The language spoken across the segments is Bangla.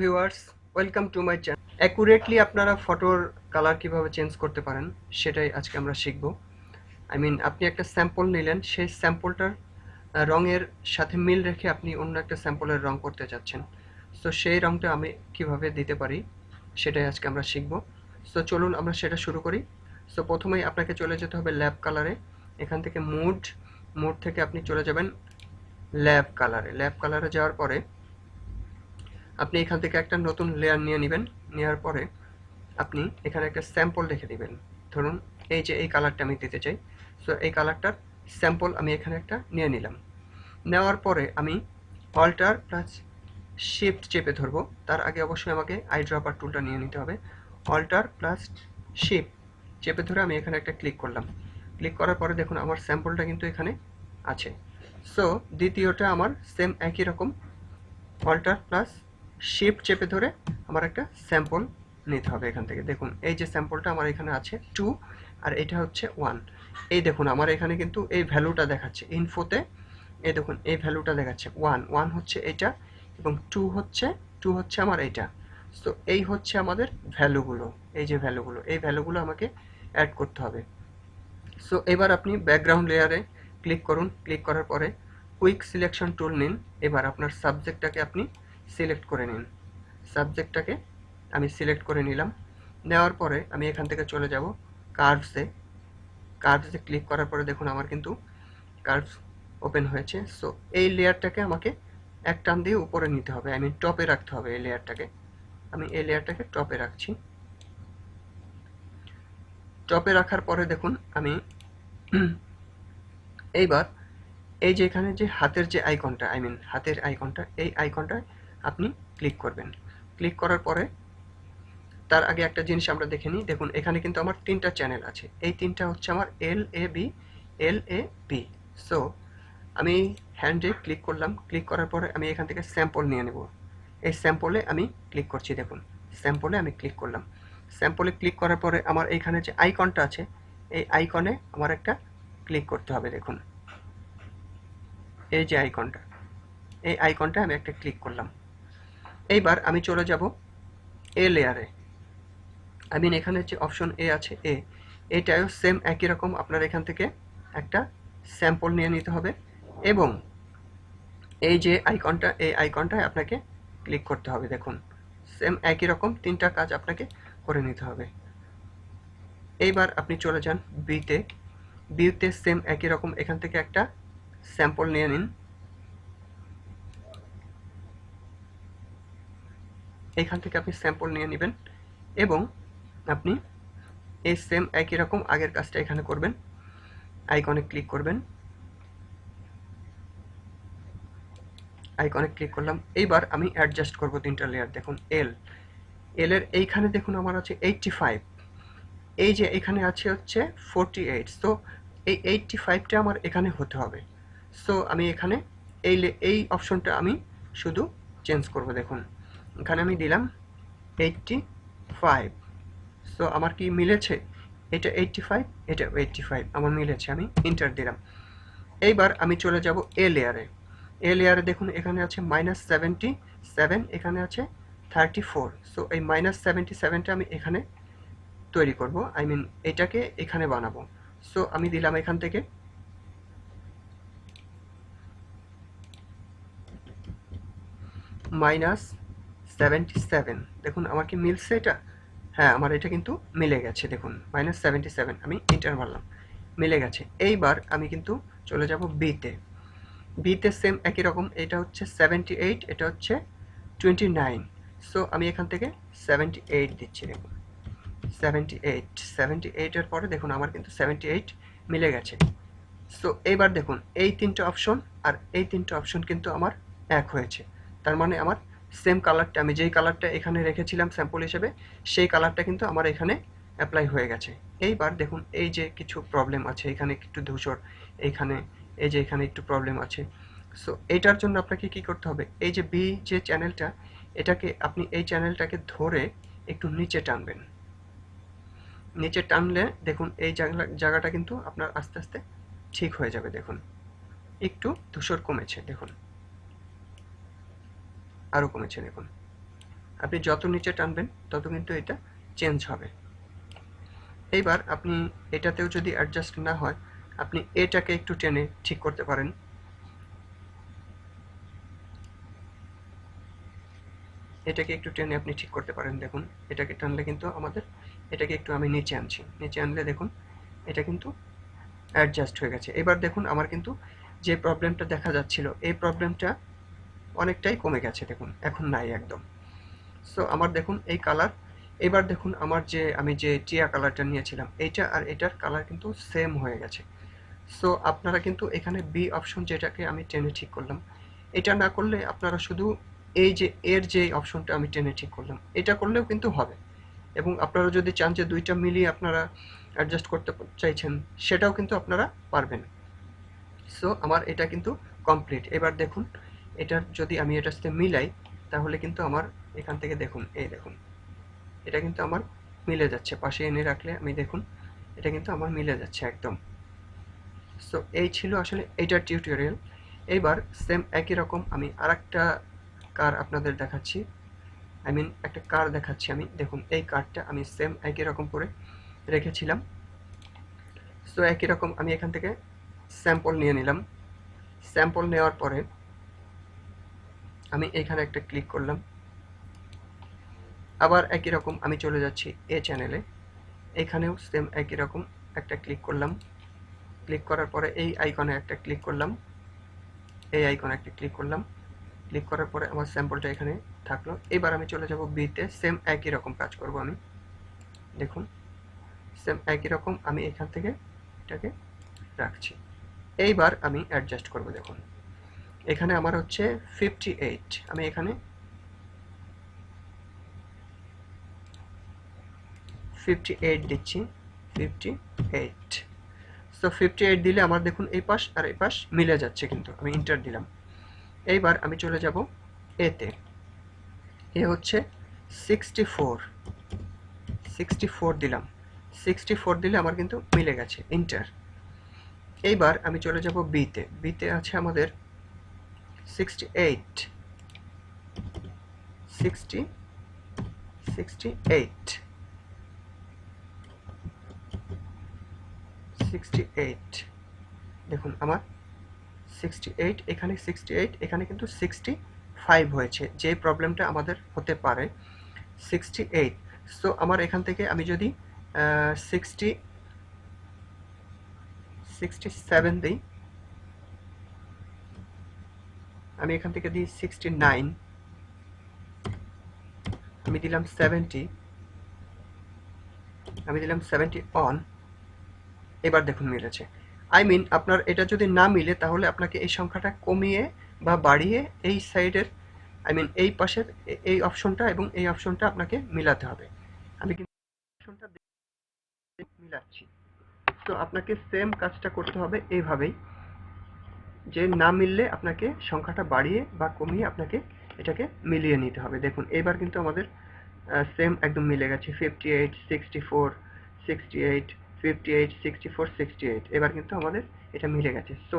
Viewers, welcome to my channel. Accurately আপনারা ফটোর কালার কিভাবে চেঞ্জ করতে পারেন সেটাই আজকে আমরা শিখব। আপনি একটা স্যাম্পল নিলেন, সেই স্যাম্পলটার রঙের সাথে মিল রেখে আপনি অন্য একটা স্যাম্পলের রং করতে চাচ্ছেন। সো সেই রংটা আমি কিভাবে দিতে পারি সেটাই আজকে আমরা শিখব। সো চলুন আমরা সেটা শুরু করি। সো প্রথমেই আপনাকে চলে যেতে হবে ল্যাব কালারে। এখান থেকে মুড থেকে আপনি চলে যাবেন ল্যাব কালারে যাওয়ার পরে আপনি এখান থেকে একটা নতুন লেয়ার নিয়ে নেবেন। নেওয়ার পরে আপনি এখানে একটা স্যাম্পল রেখে দিবেন। ধরুন এই যে এই কালারটা আমি দিতে চাই, সো এই কালারটার স্যাম্পল আমি এখানে একটা নিয়ে নিলাম। নেওয়ার পরে আমি অল্টার প্লাস শিফট চেপে ধরবো। তার আগে অবশ্যই আমাকে আইড্রপার টুলটা নিয়ে নিতে হবে। অল্টার প্লাস শিফট চেপে ধরে আমি এখানে একটা ক্লিক করলাম। ক্লিক করার পরে দেখুন আমার স্যাম্পলটা কিন্তু এখানে আছে। সো দ্বিতীয়টা আমার সেম একই রকম অল্টার প্লাস শিফট চেপে ধরে আমার একটা স্যাম্পল নিতে হবে। এখান থেকে দেখুন এই যে স্যাম্পলটা আমার এখানে আছে 2 আর এটা হচ্ছে 1। এই দেখুন আমার এখানে কিন্তু এই ভ্যালুটা দেখাচ্ছে ইনফোতে। এই দেখুন এই ভ্যালুটা দেখাচ্ছে 1 হচ্ছে এটা এবং 2 হচ্ছে আমার এটা। সো এই হচ্ছে আমাদের ভ্যালুগুলো। এই যে ভ্যালুগুলো আমাকে অ্যাড করতে হবে। সো এবার আপনি ব্যাকগ্রাউন্ড লেয়ারে ক্লিক করুন। ক্লিক করার পরে কুইক সিলেকশন টুল নিন। এবার আপনার সাবজেক্টটাকে আপনি সিলেক্ট করে নিন। সাবজেক্টটাকে আমি সিলেক্ট করে নিলাম। নেওয়ার পরে আমি এখান থেকে চলে যাব কার্ভসে ক্লিক করার পরে দেখুন আমার কিন্তু কার্ভস ওপেন হয়েছে। সো এই লেয়ারটাকে আমাকে এক টান দিয়ে উপরে নিতে হবে, টপে রাখতে হবে এই লেয়ারটাকে। আমি এই লেয়ারটাকে টপে রাখছি। টপে রাখার পরে দেখুন আমি এইবার এই যে এখানে যে হাতের যে আইকনটা এই আইকনটায় আপনি ক্লিক করবেন। ক্লিক করার পরে তার আগে একটা জিনিস আমরা দেখে নিই। দেখুন এখানে কিন্তু আমার 3টা চ্যানেল আছে। এই 3টা হচ্ছে আমার LAB। সো আমি হ্যান্ডে ক্লিক করলাম। ক্লিক করার পরে আমি এখান থেকে স্যাম্পল নিয়ে নেব। এই স্যাম্পলে আমি ক্লিক করছি। দেখুন স্যাম্পলে আমি ক্লিক করলাম। স্যাম্পলে ক্লিক করার পরে আমার এইখানে যে আইকনটা আছে এই আইকনে আমার একটা ক্লিক করতে হবে। দেখুন এই যে এই আইকনটা আমি একটা ক্লিক করলাম। এইবার আমি চলে যাব এ লেয়ারে। এখানে যে অপশন এ আছে এটাও সেম একই রকম। আপনার এখান থেকে একটা স্যাম্পল নিয়ে নিতে হবে এবং এই যে এই আইকনটায় আপনাকে ক্লিক করতে হবে। দেখুন সেম একই রকম 3টা কাজ আপনাকে করে নিতে হবে। এইবার আপনি চলে যান বিতে সেম একই রকম এখান থেকে একটা স্যাম্পল নিয়ে নিন। এখান থেকে আপনি স্যাম্পল নিয়ে নেবেন এবং আপনি এই সেম একই রকম আগের কাজটা এখানে করবেন। আইকনে ক্লিক করবেন। আইকনে ক্লিক করলাম। এইবার আমি অ্যাডজাস্ট করব 3টা লেয়ার। দেখুন এল এর এইখানে দেখুন আমার আছে 85। এই যে এখানে আছে হচ্ছে 48। সো এই 85টা আমার এখানে হতে হবে। সো আমি এখানে এই অপশনটা আমি শুধু চেঞ্জ করব। দেখুন এখানে আমি দিলাম 85। সো আমার কি মিলেছে? এটা 85, এটা 85 আমার মিলেছে। আমি এন্টার দিলাম। এইবার আমি চলে যাব এ লেয়ারে দেখুন এখানে আছে -77, এখানে আছে 34। সো এই -77টা আমি এখানে তৈরি করব। এটাকে এখানে বানাবো। সো আমি দিলাম এখান থেকে -77। দেখুন আমার কি মিলছে এটা? হ্যাঁ, আমার এটা কিন্তু মিলে গেছে। দেখুন -77 আমি এন্টার মারলাম, মিলে গেছে। এইবার আমি কিন্তু চলে যাব বিতে সেম একই রকম। এটা হচ্ছে 78, এটা হচ্ছে 29। সো আমি এখান থেকে 78 দিচ্ছি। দেখুন 78 এর পরে দেখুন আমার কিন্তু 78 মিলে গেছে। সো এইবার দেখুন এই 3টা অপশন আর এই 3টা অপশন কিন্তু আমার এক হয়েছে। তার মানে আমার সেম কালারটা, আমি যেই কালারটা এখানে রেখেছিলাম স্যাম্পল হিসেবে, সেই কালারটা কিন্তু আমার এখানে অ্যাপ্লাই হয়ে গেছে। এইবার দেখুন এই যে কিছু প্রবলেম আছে, এখানে একটু ধূসর, এইখানে এই যে এখানে একটু প্রবলেম আছে। সো এইটার জন্য আপনাকে কি করতে হবে? এই যে বি যে চ্যানেলটা, এটাকে আপনি এই চ্যানেলটাকে ধরে একটু নিচে টানবেন। নিচে টানলে দেখুন এই জায়গাটা কিন্তু আপনার আস্তে আস্তে ঠিক হয়ে যাবে। দেখুন একটু ধূসর কমেছে, দেখুন আরও কমেছে। দেখুন আপনি যত নিচে টানবেন তত কিন্তু এটা চেঞ্জ হবে। এইবার আপনি এটাতেও যদি অ্যাডজাস্ট না হয়, আপনি এটাকে একটু টেনে ঠিক করতে পারেন। এটাকে একটু টেনে আপনি ঠিক করতে পারেন। দেখুন এটাকে টানলে কিন্তু আমাদের, এটাকে একটু আমি নিচে আনছি, নিচে আনলে দেখুন এটা কিন্তু অ্যাডজাস্ট হয়ে গেছে। এবার দেখুন আমার কিন্তু যে প্রবলেমটা দেখা যাচ্ছিল, এই প্রবলেমটা অনেকটাই কমে গেছে। দেখুন এখন নাই একদম। সো আমার দেখুন এই কালার, এবার দেখুন আমার যে আমি যে টিয়া কালারটা নিয়েছিলাম, এইটা আর এটার কালার কিন্তু সেম হয়ে গেছে। সো আপনারা কিন্তু এখানে বি অপশন, যেটাকে আমি টেনে ঠিক করলাম, এটা না করলে আপনারা শুধু এই যে এর যে অপশনটা আমি টেনে ঠিক করলাম, এটা করলেও কিন্তু হবে। এবং আপনারা যদি চান যে দুইটা মিলিয়ে আপনারা অ্যাডজাস্ট করতে চাইছেন, সেটাও কিন্তু আপনারা পারবেন। সো আমার এটা কিন্তু কমপ্লিট। এবার দেখুন এটার যদি আমি এটার সাথে মিলাই, তাহলে কিন্তু আমার এখান থেকে দেখুন, এই দেখুন এটা কিন্তু আমার মিলে যাচ্ছে। পাশে এনে রাখলে আমি দেখুন এটা কিন্তু আমার মিলে যাচ্ছে একদম। সো এই ছিল আসলে এইটার টিউটোরিয়াল। এইবার সেম একই রকম আমি আরেকটা কার আপনাদের দেখাচ্ছি, আই মিন একটা কার দেখাচ্ছি আমি। দেখুন এই কারটা আমি সেম একই রকম করে রেখেছিলাম। সো একই রকম আমি এখান থেকে স্যাম্পল নিয়ে নিলাম। স্যাম্পল নেওয়ার পরে আমি এখানে একটা ক্লিক করলাম। আবার একই রকম আমি চলে যাচ্ছি এ চ্যানেলে, এখানেও সেম একই রকম একটা ক্লিক করলাম। ক্লিক করার পরে এই আইকনে একটা ক্লিক করলাম, এই আইকনে একটা ক্লিক করলাম। ক্লিক করার পরে আমার স্যাম্পলটা এখানে থাকলো। এবার আমি চলে যাব বিতে, সেম একই রকম কাজ করব আমি। দেখুন সেম একই রকম আমি এখান থেকে এটাকে রাখছি। এইবার আমি অ্যাডজাস্ট করব। দেখুন এখানে আমার হচ্ছে 58, আমি এখানে 58 দিচ্ছি, 58। সো 58 দিলে আমার দেখুন এই পাশ আর এই পাশ মিলে যাচ্ছে, কিন্তু আমি ইন্টার দিলাম। এইবার আমি চলে যাব এতে, এ হচ্ছে 64, 64 দিলাম। 64 দিলে আমার কিন্তু মিলে গেছে, ইন্টার। এইবার আমি চলে যাব বিতে, বিতে আছে আমাদের 68, 60, 68, 68। দেখুন আমার 68, এখানে 68, এখানে কিন্তু 65 হয়েছে, যে প্রবলেমটা আমাদের হতে পারে 68। সো আমার এখান থেকে আমি যদি 67 দিই, আমি এখান থেকে দিই 69, আমি দিলাম 70, আমি দিলাম 71। এবার দেখুন মিলেছে। আই মিন আপনার এটা যদি না মিলে, তাহলে আপনাকে এই সংখ্যাটা কমিয়ে বা বাড়িয়ে এই সাইডের, আই মিন এই পাশের এই অপশনটা এবং এই অপশনটা আপনাকে মিলাতে হবে। আমি কিন্তু অপশনটা মিলাচ্ছি। তো আপনাকে সেম কাজটা করতে হবে এইভাবেই, যে না মিললে আপনাকে সংখ্যাটা বাড়িয়ে বা কমিয়ে আপনাকে এটাকে মিলিয়ে নিতে হবে। দেখুন এবার কিন্তু আমাদের সেম একদম মিলে গেছে, 58, 64, 68, 58, 64, 68। এবার কিন্তু আমাদের এটা মিলে গেছে। সো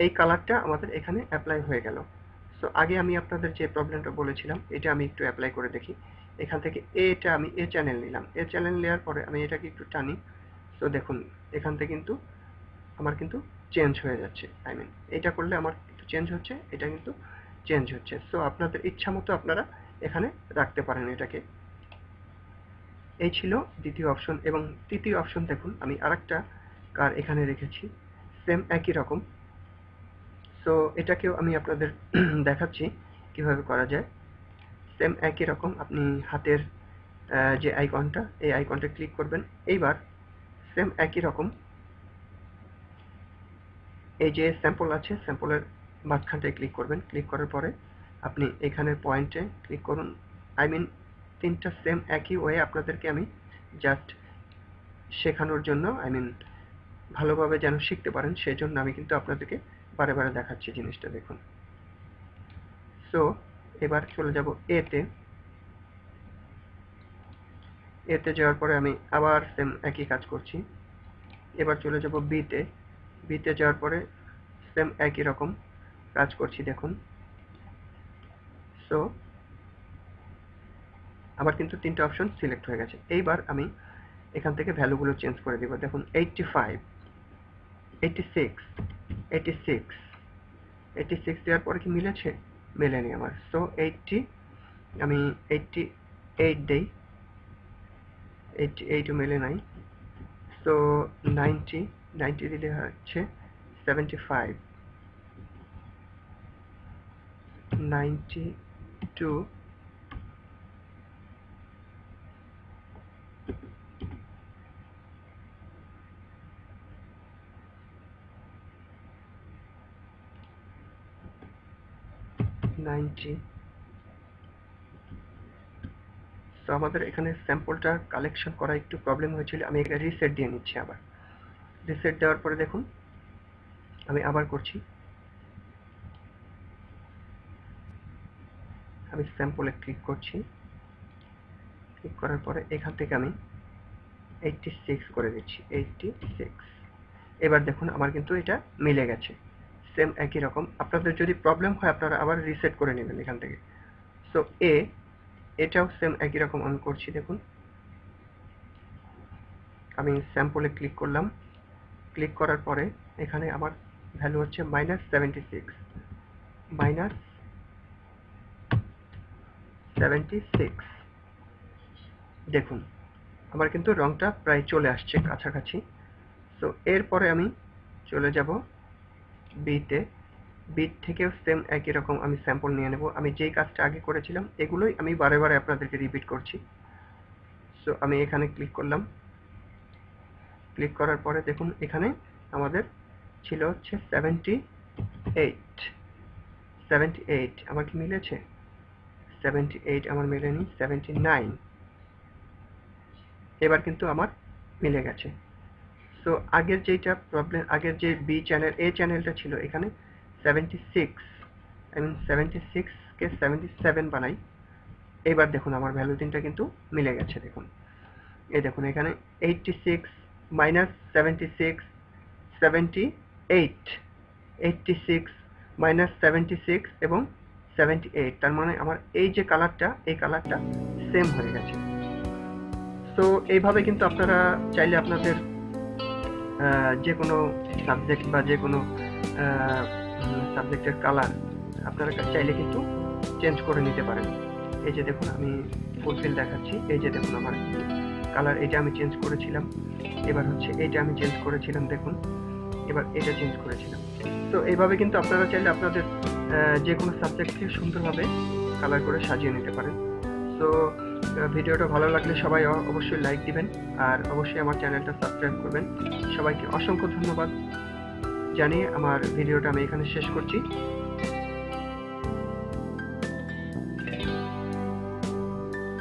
এই কালারটা আমাদের এখানে অ্যাপ্লাই হয়ে গেল। সো আগে আমি আপনাদের যে প্রবলেমটা বলেছিলাম, এটা আমি একটু অ্যাপ্লাই করে দেখি। এখান থেকে এটা আমি এ চ্যানেল নিলাম, এ চ্যানেল নেওয়ার পরে আমি এটাকে একটু টানি। সো দেখুন এখান থেকে কিন্তু আমার কিন্তু চেঞ্জ হয়ে যাচ্ছে, আই মিন এটা করলে আমার কিন্তু চেঞ্জ হচ্ছে, এটা কিন্তু চেঞ্জ হচ্ছে। সো আপনাদের ইচ্ছা মতো আপনারা এখানে রাখতে পারেন এটাকে। এই ছিল দ্বিতীয় অপশন। এবং তৃতীয় অপশন দেখুন আমি আরেকটা কার এখানে রেখেছি, সেম একই রকম। সো এটাকেও আমি আপনাদের দেখাচ্ছি কিভাবে করা যায়। সেম একই রকম আপনি হাতের যে আইকনটা, এই আইকনটা ক্লিক করবেন। এইবার সেম একই রকম এই যে স্যাম্পল আছে, স্যাম্পলের মাঝখানটায় ক্লিক করবেন। ক্লিক করার পরে আপনি এখানের পয়েন্টে ক্লিক করুন। আই মিন তিনটা সেম একই ওয়ে আপনাদেরকে আমি জাস্ট শেখানোর জন্য, আই মিন ভালোভাবে যেন শিখতে পারেন, সেই জন্য আমি কিন্তু আপনাদেরকে বারে বারে দেখাচ্ছি জিনিসটা। দেখুন সো এবার চলে যাব এতে, এতে যাওয়ার পরে আমি আবার সেম একই কাজ করছি। এবার চলে যাব বিতে, বিতে যাওয়ার পরে সেম একই রকম কাজ করছি। দেখুন সো আমার কিন্তু 3টা অপশন সিলেক্ট হয়ে গেছে। এইবার আমি এখান থেকে ভ্যালুগুলো চেঞ্জ করে দিব। দেখুন 85, 86, 86, 86 দেওয়ার পরে কি মিলেছে? মেলেনি আমার। সো 80 আমি 88 দেই, 88ও মেলে নাই। সো 90, 90 দিলে হচ্ছে 75, 92, 90। তো আমাদের এখানে স্যাম্পলটা কালেকশন করা একটু প্রবলেম হয়েছিল, আমি এখানে রিসেট দিয়ে নিচ্ছি। আবার রিসেট দেওয়ার পরে দেখুন আমি আবার করছি, আমি স্যাম্পলে ক্লিক করছি। ক্লিক করার পরে এখান থেকে আমি 86 করে দিচ্ছি, 86। এবার দেখুন আমার কিন্তু এটা মিলে গেছে, সেম একই রকম। আপনাদের যদি প্রবলেম হয় আপনারা আবার রিসেট করে নেবেন এখান থেকে। সো এটাও সেম একই রকম আমি করছি। দেখুন আমি স্যাম্পলে ক্লিক করলাম, ক্লিক করার পরে এখানে আমার ভ্যালু হচ্ছে -76, -76। দেখুন আমার কিন্তু রংটা প্রায় চলে আসছে কাছাকাছি। সো এরপরে আমি চলে যাব বিতে। বি থেকেও সেম একই রকম আমি স্যাম্পল নিয়ে নেব। আমি যেই কাজটা আগে করেছিলাম এগুলোই আমি বারে বারে আপনাদেরকে রিপিট করছি। সো আমি এখানে ক্লিক করলাম, ক্লিক করার পরে দেখুন এখানে আমাদের ছিল হচ্ছে 78, 78 আমার কি মিলেছে? 78 আমার মেলেনি, 79। এবার কিন্তু আমার মিলে গেছে। সো আগের যেটা প্রবলেম, আগের যে বি চ্যানেল, এ চ্যানেলটা ছিল এখানে 76, আমি 76 কে 77 বানাই। এবার দেখুন আমার ভ্যালু তিনটা কিন্তু মিলে গেছে। দেখুন এই দেখুন এখানে 86 মাইনাস 76, 78, 86 মাইনাস 76 এবং 78। তার মানে আমার এই যে কালারটা, এই কালারটা সেম হয়ে গেছে। সো এইভাবে কিন্তু আপনারা চাইলে আপনাদের যে কোনো সাবজেক্ট বা যে কোনো সাবজেক্টের কালার আপনারা চাইলে কিন্তু চেঞ্জ করে নিতে পারেন। এই যে দেখুন আমি ফুলফিল দেখাচ্ছি, এই যে দেখুন আমার কালার এটা আমি চেঞ্জ করেছিলাম, এবার হচ্ছে এইটা আমি চেঞ্জ করেছিলাম, দেখুন এবার এটা চেঞ্জ করেছিলাম। তো এইভাবে কিন্তু আপনারা চাইলে আপনাদের যে কোনো সাবজেক্টকে সুন্দরভাবে কালার করে সাজিয়ে নিতে পারেন। সো ভিডিওটা ভালো লাগলে সবাই অবশ্যই লাইক দিবেন আর অবশ্যই আমার চ্যানেলটা সাবস্ক্রাইব করবেন। সবাইকে অসংখ্য ধন্যবাদ জানিয়ে আমার ভিডিওটা আমি এখানে শেষ করছি।